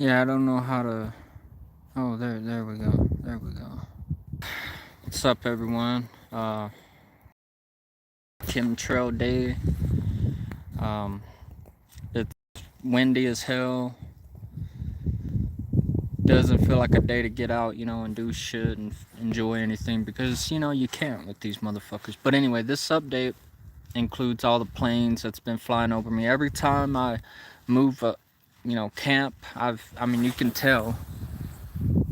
Yeah, I don't know how to. Oh, there we go. There we go. What's up, everyone? Chemtrail day. Um, it's windy as hell. Doesn't feel like a day to get out, and do shit and enjoy anything because you can't with these motherfuckers. But anyway, this update includes all the planes that's been flying over me. Every time I move, camp, I mean, you can tell. You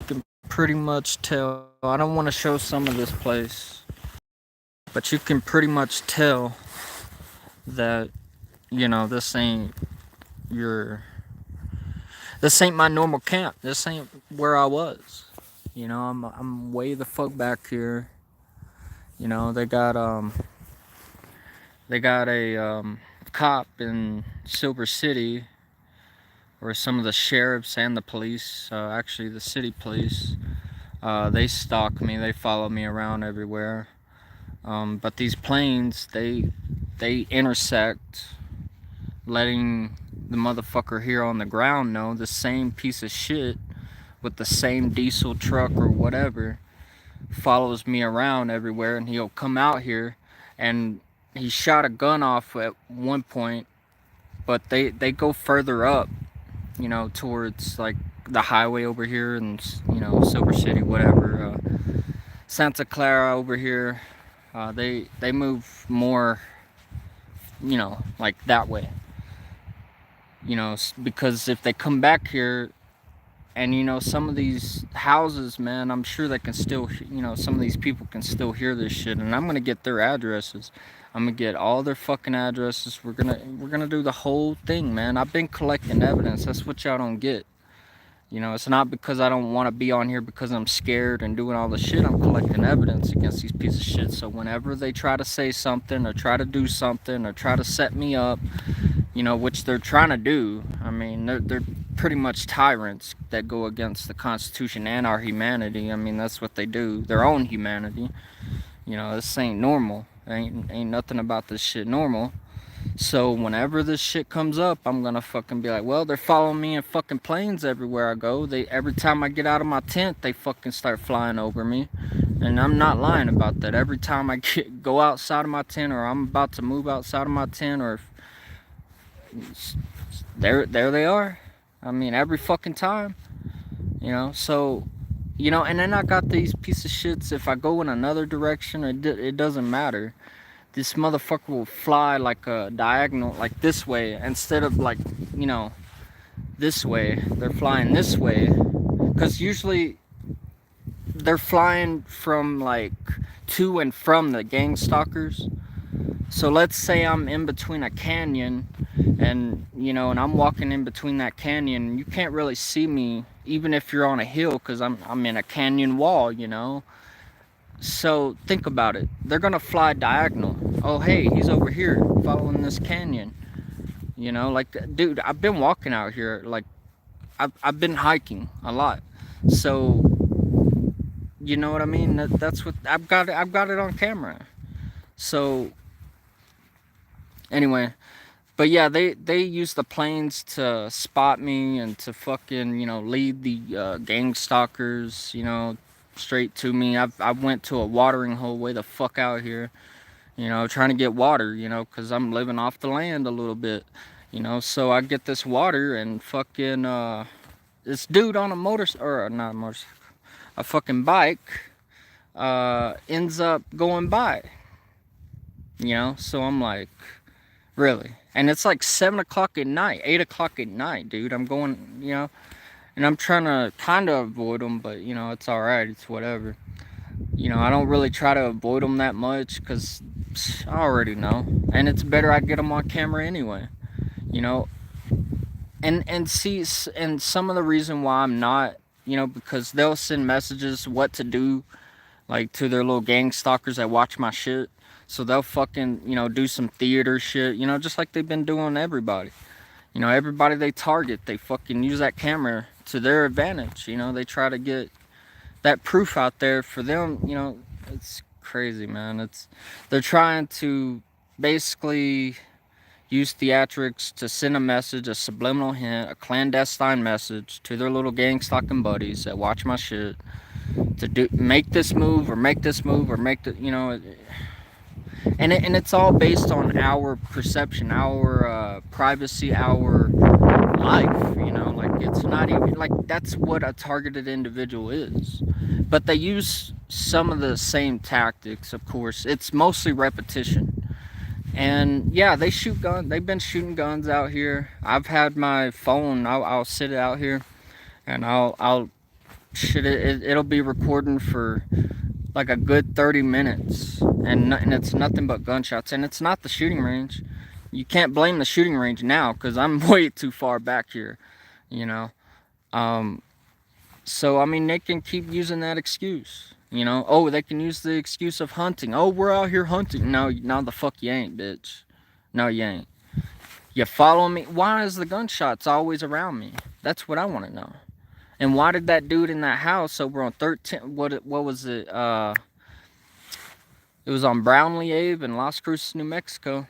can pretty much tell. I don't want to show some of this place, but you can pretty much tell that this ain't your this ain't my normal camp. This ain't where I was. I'm way the fuck back here. They got a cop in Silver City, where some of the sheriffs and the police, actually the city police, they stalk me. They follow me around everywhere. But these planes, they intersect, letting the motherfucker here on the ground know the same piece of shit with the same diesel truck or whatever follows me around everywhere, and he'll come out here, and he shot a gun off at one point, but they go further up, towards like the highway over here, and Silver City, whatever, Santa Clara over here. They move more, like that way. Because if they come back here, and some of these houses, man, I'm sure they can still, some of these people can still hear this shit, and I'm gonna get their addresses. I'm gonna get all their fucking addresses. We're gonna do the whole thing, man. I've been collecting evidence. That's what y'all don't get. It's not because I don't want to be on here because I'm scared and doing all the shit. I'm collecting evidence against these pieces of shit. So whenever they try to say something or try to do something or try to set me up, which they're trying to do. I mean, they're pretty much tyrants that go against the Constitution and our humanity. I mean, that's what they do. Their own humanity. This ain't normal. Ain't nothing about this shit normal. So whenever this shit comes up, I'm gonna fucking be like, well, they're following me in fucking planes everywhere I go. Every time I get out of my tent, they fucking start flying over me. And I'm not lying about that. Every time I go outside of my tent, or I'm about to move outside of my tent, or there they are. I mean, every fucking time. So and then I got these piece of shits. If I go in another direction, it doesn't matter. This motherfucker will fly like a diagonal, like this way, instead of like, this way. They're flying this way, because usually they're flying from like to and from the gang stalkers. So let's say I'm in between a canyon, and and I'm walking in between that canyon. You can't really see me even if you're on a hill, because I'm in a canyon wall. So think about it. They're gonna fly diagonal. Oh, hey, he's over here following this canyon. Like, dude, I've been walking out here. Like, I've been hiking a lot. So you know what I mean. That's what I've got. I've got it on camera. So anyway, but yeah, they use the planes to spot me and to fucking lead the gang stalkers straight to me. I went to a watering hole way the fuck out here, trying to get water, because I'm living off the land a little bit, so I get this water, and fucking this dude on a or not a motorcycle, a fucking bike, ends up going by, so I'm like, really? And it's like 7 o'clock at night, 8 o'clock at night, dude. I'm going, and I'm trying to kind of avoid them, but it's alright, it's whatever. I don't really try to avoid them that much, because I already know. And it's better I get them on camera anyway, you know. And see, and some of the reason why I'm not, because they'll send messages what to do, like to their little gang stalkers that watch my shit. So they'll fucking, do some theater shit, just like they've been doing everybody. Everybody they target, they fucking use that camera to their advantage. They try to get that proof out there for them. It's crazy, man. They're trying to basically, use theatrics to send a message, a subliminal hint, a clandestine message to their little gang stalking buddies that watch my shit to do make this move or make this move or make the and it's all based on our perception, our privacy, our life. Like it's not even like that's what a targeted individual is. But they use some of the same tactics, of course. It's mostly repetition. And yeah, they shoot guns. They've been shooting guns out here. I've had my phone. I'll sit it out here, and I'll shit it. It'll be recording for like a good 30 minutes, and it's nothing but gunshots. And it's not the shooting range. You can't blame the shooting range now because I'm way too far back here. You know. Um, so I mean, they can keep using that excuse. Oh, they can use the excuse of hunting. Oh, we're out here hunting. No, the fuck you ain't, bitch. No, you ain't. You follow me? Why is the gunshots always around me? That's what I want to know. And why did that dude in that house over on 13? What was it? It was on Brownlee Ave in Las Cruces, New Mexico.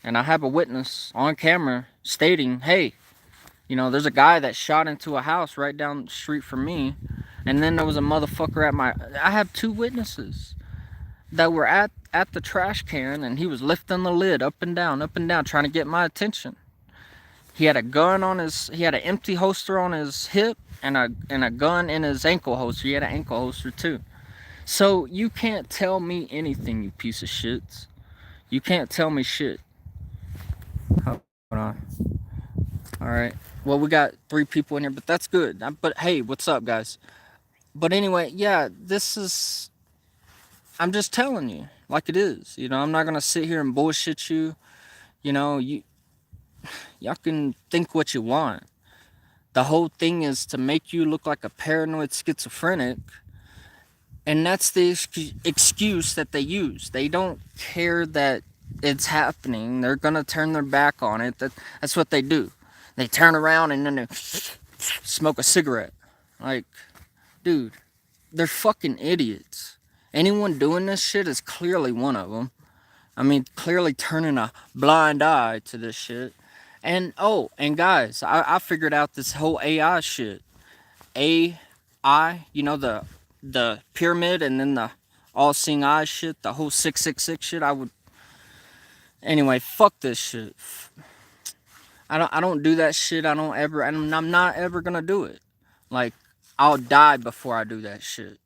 And I have a witness on camera stating, hey, there's a guy that shot into a house right down the street from me. And then there was a motherfucker at my... I have two witnesses that were at the trash can, and he was lifting the lid up and down, trying to get my attention. He had a gun on his... He had an empty holster on his hip and a gun in his ankle holster. He had an ankle holster too. So you can't tell me anything, you piece of shits. You can't tell me shit. Hold on. All right. Well, we got 3 people in here, but that's good. But hey, what's up, guys? But anyway, yeah, this is... I'm just telling you like it is. I'm not going to sit here and bullshit you. Y'all can think what you want. The whole thing is to make you look like a paranoid schizophrenic. And that's the excuse that they use. They don't care that it's happening. They're going to turn their back on it. That's what they do. They turn around and then they smoke a cigarette. Like, dude, they're fucking idiots. Anyone doing this shit is clearly one of them. I mean, clearly turning a blind eye to this shit. And guys, I figured out this whole AI shit. AI, the pyramid and then the all-seeing eye shit, the whole 666 shit. Anyway, fuck this shit. I don't do that shit. I'm not ever gonna do it. Like, I'll die before I do that shit.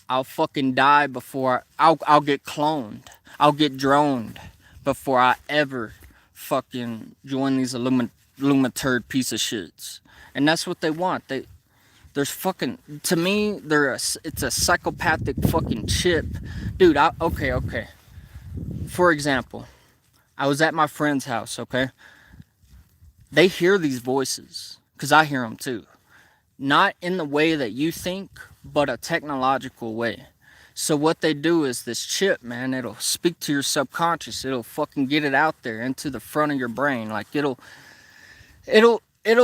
I'll fucking die before I'll get cloned. I'll get droned before I ever fucking join these Illuminaturd piece of shits. And that's what they want. There's fucking, to me, it's a psychopathic fucking chip. Dude, okay. For example, I was at my friend's house, okay? They hear these voices, because I hear them too. Not in the way that you think, but a technological way. So what they do is this chip, man, it'll speak to your subconscious. It'll fucking get it out there into the front of your brain. Like it'll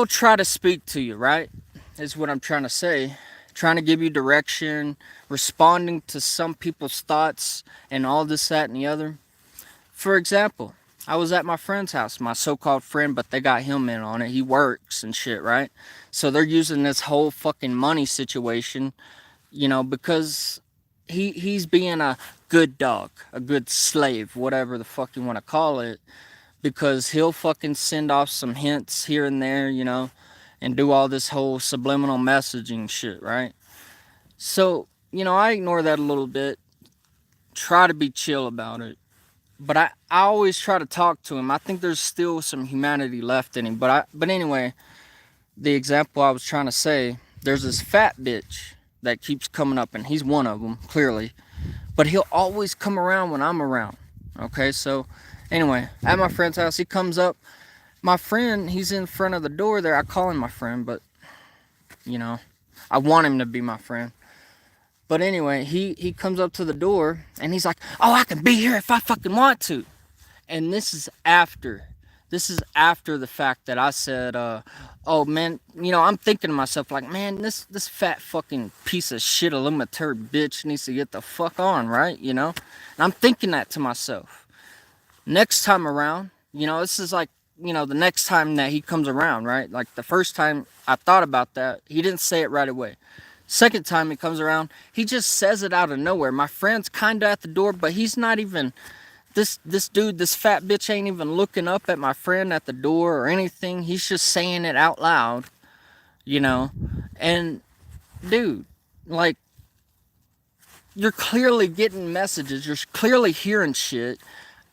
try to speak to you, right? Is what I'm trying to say. Trying to give you direction, responding to some people's thoughts and all this, that, and the other. For example, I was at my friend's house, my so-called friend, but they got him in on it. He works and shit, right? So they're using this whole fucking money situation, because he's being a good dog, a good slave, whatever the fuck you want to call it, because he'll fucking send off some hints here and there, and do all this whole subliminal messaging shit, right? So, I ignore that a little bit, try to be chill about it. But I always try to talk to him. I think there's still some humanity left in him. But anyway, the example I was trying to say, there's this fat bitch that keeps coming up, and he's one of them, clearly. But he'll always come around when I'm around. Okay, so anyway, at my friend's house, he comes up. My friend, he's in front of the door there. I call him my friend, but, I want him to be my friend. But anyway, he comes up to the door, and he's like, oh, I can be here if I fucking want to. And this is after the fact that I said, oh, man, I'm thinking to myself, like, man, this fat fucking piece of shit Illuminaturd bitch needs to get the fuck on, right? And I'm thinking that to myself. Next time around, This is like, the next time that he comes around, right? Like the first time I thought about that, he didn't say it right away. Second time he comes around, he just says it out of nowhere. My friend's kinda at the door, but he's not even this dude, this fat bitch ain't even looking up at my friend at the door or anything. He's just saying it out loud, you know. And dude, like, you're clearly getting messages, you're clearly hearing shit.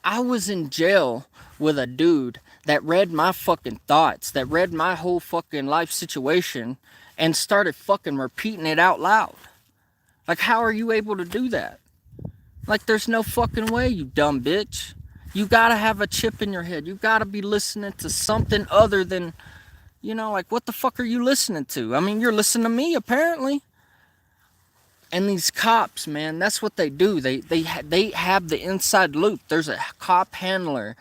I was in jail with a dude that read my fucking thoughts, that read my whole fucking life situation and started fucking repeating it out loud. Like, how are you able to do that? Like, there's no fucking way, you dumb bitch. You gotta have a chip in your head. You gotta be listening to something other than, like, what the fuck are you listening to? I mean, you're listening to me, apparently. And these cops, man, that's what they do. They have the inside loop. There's a cop handler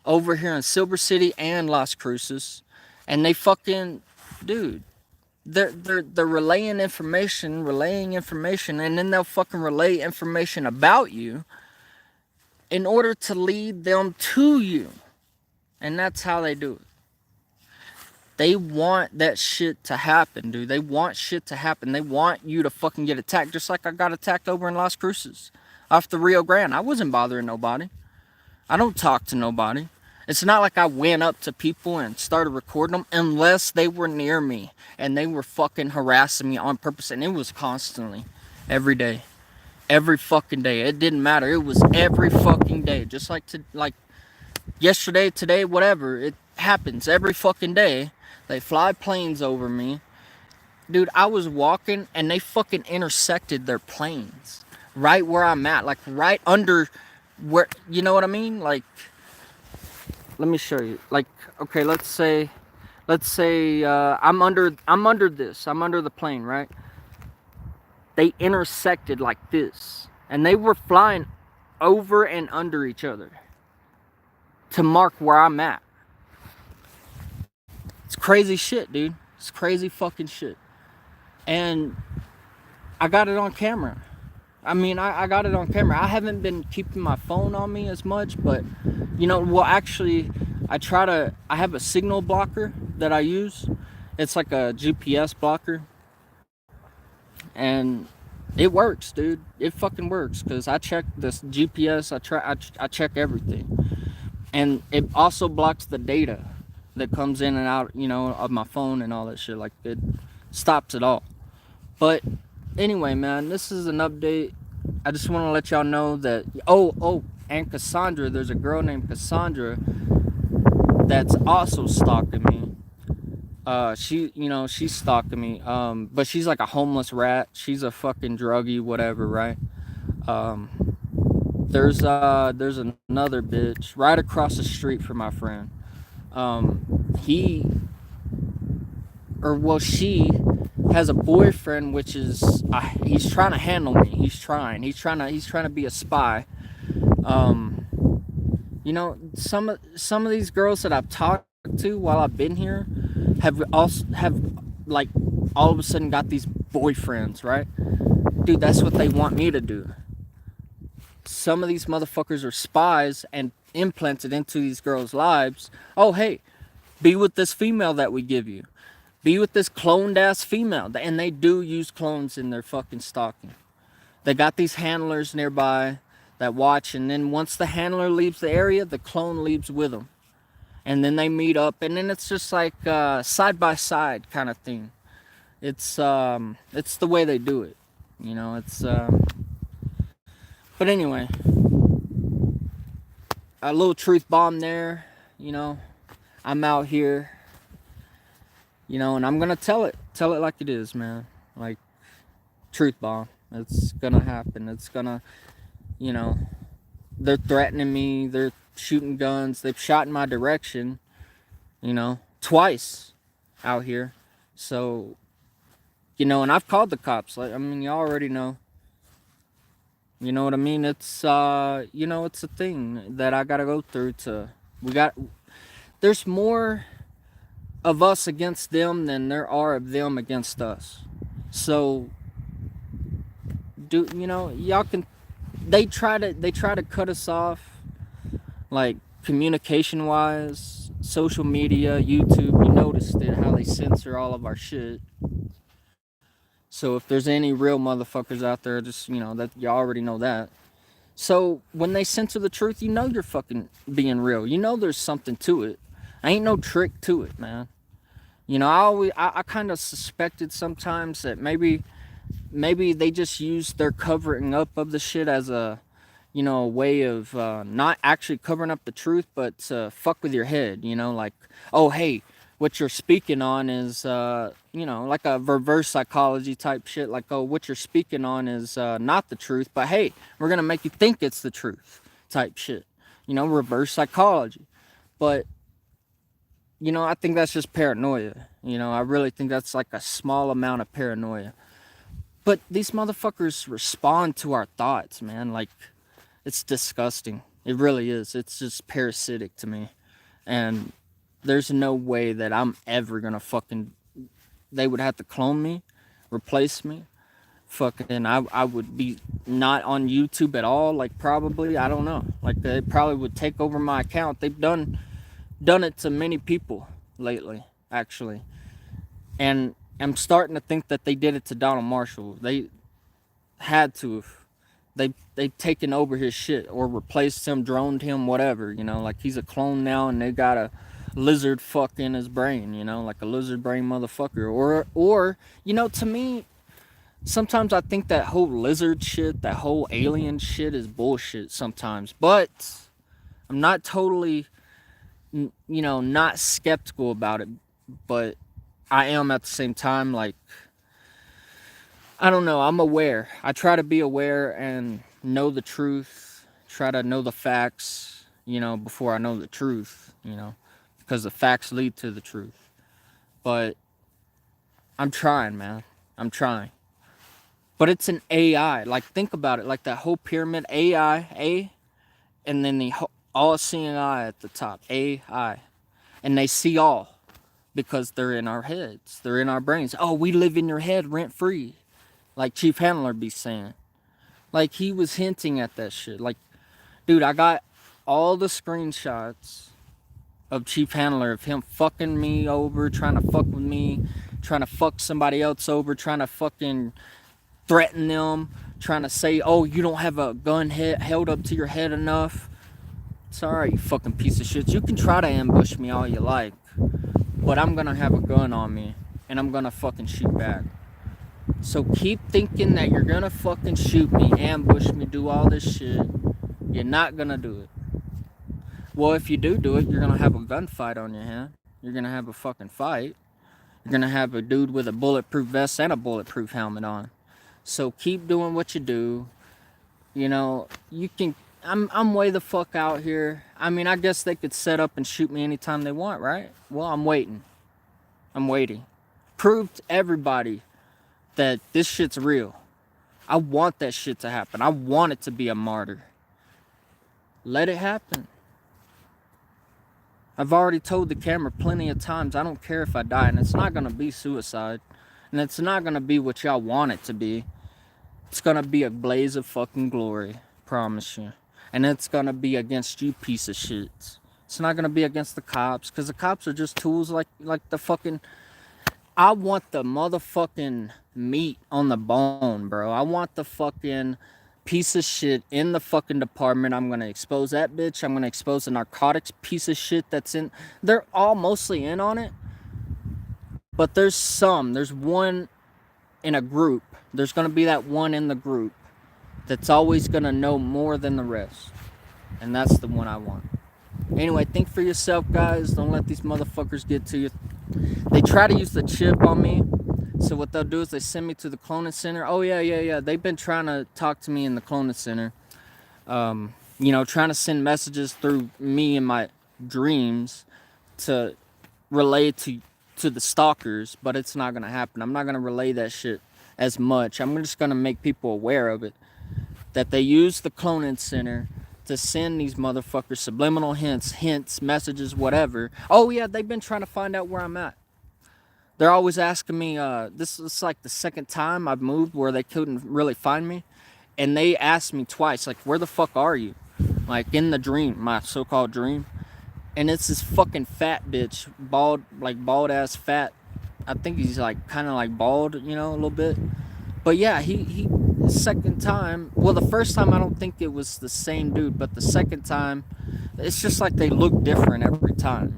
over here in Silver City and Las Cruces, and they fucking, dude, they're relaying information, and then they'll fucking relay information about you in order to lead them to you, and that's how they do it. They want that shit to happen, dude. They want shit to happen. They want you to fucking get attacked, just like I got attacked over in Las Cruces off the Rio Grande. I wasn't bothering nobody. I don't talk to nobody. It's not like I went up to people and started recording them unless they were near me and they were fucking harassing me on purpose. And it was constantly, every day, every fucking day. It didn't matter. It was every fucking day. Just like yesterday, today, whatever. It happens every fucking day. They fly planes over me. Dude, I was walking and they fucking intersected their planes right where I'm at, like right under where, you know what I mean? Like, let me show you. Like, okay, let's say I'm under the plane, right? They intersected like this, and they were flying over and under each other to mark where I'm at. It's crazy shit, dude. It's crazy fucking shit. And I got it on camera. I mean, I got it on camera. I haven't been keeping my phone on me as much, but well, actually, I have a signal blocker that I use. It's like a GPS blocker, and it works, dude. It fucking works, because I check this GPS. I check everything, and it also blocks the data that comes in and out, of my phone and all that shit. Like, it stops it all. But anyway, man, this is an update. I just want to let y'all know that, and Cassandra, there's a girl named Cassandra that's also stalking me. She's stalking me. But she's like a homeless rat. She's a fucking druggie, whatever, right? There's another bitch right across the street from my friend. She has a boyfriend, which is, he's trying to handle me. He's trying to be a spy. Some of these girls that I've talked to while I've been here have like all of a sudden got these boyfriends, right? Dude, that's what they want me to do. Some of these motherfuckers are spies and implanted into these girls' lives. Oh, hey, be with this female that we give you. Be with this cloned ass female. And they do use clones in their fucking stalking. They got these handlers nearby that watch, and then once the handler leaves the area, the clone leaves with them. And then they meet up, and then it's just like side by side kind of thing. It's the way they do it. But anyway, a little truth bomb there. I'm out here, and I'm gonna tell it like it is, man. Like, truth bomb. It's gonna happen. It's gonna, they're threatening me. They're shooting guns. They've shot in my direction, twice out here. So, and I've called the cops. Like, I mean, you already know. You know what I mean? It's, it's a thing that I gotta go through there's more of us against them than there are of them against us. So, y'all can, they try to cut us off, like, communication wise, social media, YouTube, you noticed it, how they censor all of our shit. So if there's any real motherfuckers out there, just, that you already know that. So when they censor the truth, you know you're fucking being real. You know there's something to it. Ain't no trick to it, man. I kind of suspected sometimes that maybe they just use their covering up of the shit as a way of not actually covering up the truth, but fuck with your head. Like, oh hey, what you're speaking on is like a reverse psychology type shit. Like, oh, what you're speaking on is not the truth, but hey, we're gonna make you think it's the truth type shit. Reverse psychology. But I think that's just paranoia. I really think that's like a small amount of paranoia. But these motherfuckers respond to our thoughts, man. Like, it's disgusting. It really is. It's just parasitic to me. And there's no way that I'm ever gonna fucking. They would have to clone me, replace me. Fucking, I would be not on YouTube at all. Like, probably, I don't know. Like, they probably would take over my account. They've done it to many people lately, actually. And I'm starting to think that they did it to Donald Marshall. They had to have. They've taken over his shit or replaced him, droned him, whatever. Like, he's a clone now, and they got a lizard fuck in his brain. Like a lizard brain motherfucker. Or to me, sometimes I think that whole lizard shit, that whole alien shit, is bullshit sometimes. But I'm not totally, not skeptical about it. But I am at the same time, like, I don't know. I'm aware. I try to be aware and know the truth. Try to know the facts, before I know the truth, because the facts lead to the truth. But I'm trying, man. I'm trying. But it's an AI. Like, think about it. Like, that whole pyramid, AI, and then the all-seeing eye at the top, AI. And they see all because they're in our heads. They're in our brains. Oh, we live in your head rent-free. Like Chief Handler be saying. Like, he was hinting at that shit. Like, dude, I got all the screenshots of Chief Handler of him fucking me over, trying to fuck with me, trying to fuck somebody else over, trying to fucking threaten them, trying to say, oh, you don't have a gun held up to your head enough. It's alright, you fucking piece of shit. You can try to ambush me all you like, but I'm gonna have a gun on me, and I'm gonna fucking shoot back. So keep thinking that you're gonna fucking shoot me, ambush me, do all this shit. You're not gonna do it. Well, if you do it, you're gonna have a gunfight on your hand. You're gonna have a fucking fight. You're gonna have a dude with a bulletproof vest and a bulletproof helmet on. So keep doing what you do. You can. I'm way the fuck out here. I mean, I guess they could set up and shoot me anytime they want, right? Well, I'm waiting. I'm waiting. Prove to everybody that this shit's real. I want that shit to happen. I want it to be a martyr. Let it happen. I've already told the camera plenty of times, I don't care if I die, and it's not gonna be suicide. And it's not gonna be what y'all want it to be. It's gonna be a blaze of fucking glory. Promise you. And it's gonna be against you piece of shit. It's not gonna be against the cops, because the cops are just tools like the fucking... I want the motherfucking meat on the bone, bro. I want the fucking piece of shit in the fucking department. I'm gonna expose that bitch. I'm gonna expose the narcotics piece of shit that's in. They're all mostly in on it, but there's one in a group. There's gonna be that one in the group that's always gonna know more than the rest, and that's the one I want. Anyway, think for yourself, guys. Don't let these motherfuckers get to you. They try to use the chip on me. So what they'll do is they send me to the cloning center. Oh, yeah. They've been trying to talk to me in the cloning center. Trying to send messages through me in my dreams to relay to the stalkers. But it's not going to happen. I'm not going to relay that shit as much. I'm just going to make people aware of it. That they use the cloning center to send these motherfuckers subliminal hints, messages, whatever. Oh, yeah, they've been trying to find out where I'm at. They're always asking me, this is like the second time I've moved where they couldn't really find me. And they asked me twice, like, where the fuck are you? like in the dream, my so-called dream, and it's this fucking fat bitch, bald, like bald ass fat. I think he's like kind of like bald, a little bit. But yeah, he second time. Well, the first time I don't think it was the same dude, but the second time, it's just like they look different every time.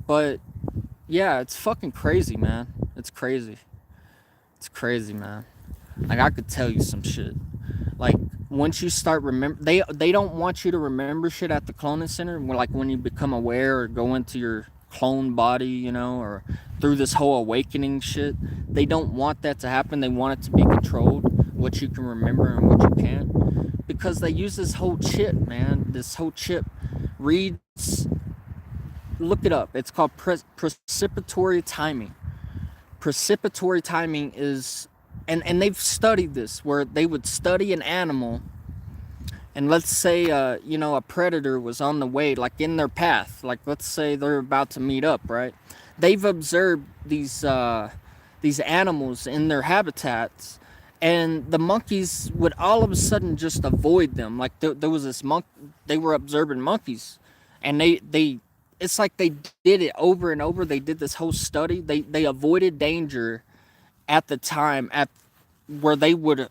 But yeah, it's fucking crazy, man. It's crazy. It's crazy, man. Like I could tell you some shit. Like once you start remember, they don't want you to remember shit at the cloning center. Like when you become aware or go into your clone body, or through this whole awakening shit. They don't want that to happen. They want it to be controlled, what you can remember and what you can't, because they use this whole chip, man. This whole chip reads. Look it up. It's called precipitory timing. Precipitory timing is, and they've studied this, where they would study an animal, and let's say a predator was on the way, like in their path, like let's say they're about to meet up, right? They've observed these animals in their habitats, and the monkeys would all of a sudden just avoid them. Like there was this monk, they were observing monkeys, and they it's like they did it over and over. They did this whole study. They avoided danger at the time at where they would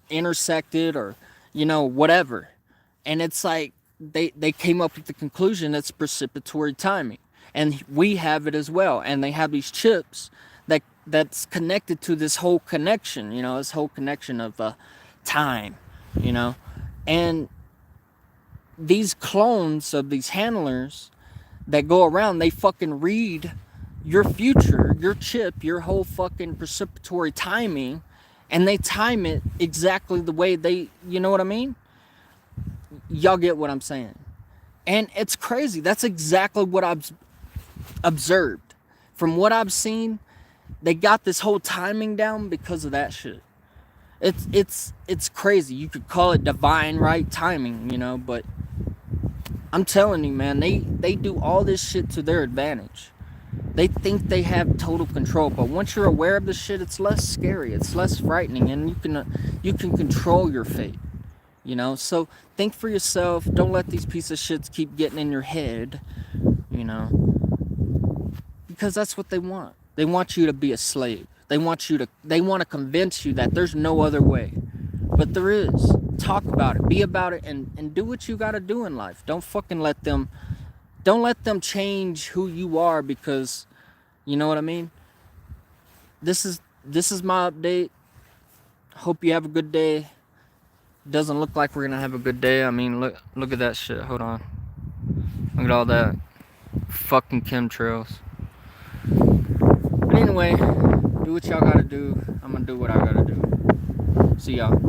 intersect it, or whatever. And it's like they came up with the conclusion it's precipitory timing, and we have it as well. And they have these chips that's connected to this whole connection, this whole connection of time, you know and these clones of these handlers that go around, they fucking read your future, your chip, your whole fucking precipitory timing, and they time it exactly the way they, you know what I mean? Y'all get what I'm saying? And it's crazy. That's exactly what I've observed. From what I've seen, they got this whole timing down because of that shit. It's crazy. You could call it divine right timing, but I'm telling you, man, they do all this shit to their advantage. They think they have total control, but once you're aware of this shit, it's less scary, it's less frightening, and you can control your fate. So think for yourself. Don't let these pieces of shits keep getting in your head. You know, because that's what they want. They want you to be a slave. They want to convince you that there's no other way. But there is. Talk about it, be about it, and do what you gotta do in life. Don't let them change who you are, because you know what I mean? This is my update. Hope you have a good day. Doesn't look like we're gonna have a good day. I mean, look at that shit. Hold on. Look at all that fucking chemtrails. But anyway, do what y'all gotta do. I'm gonna do what I gotta do. See y'all.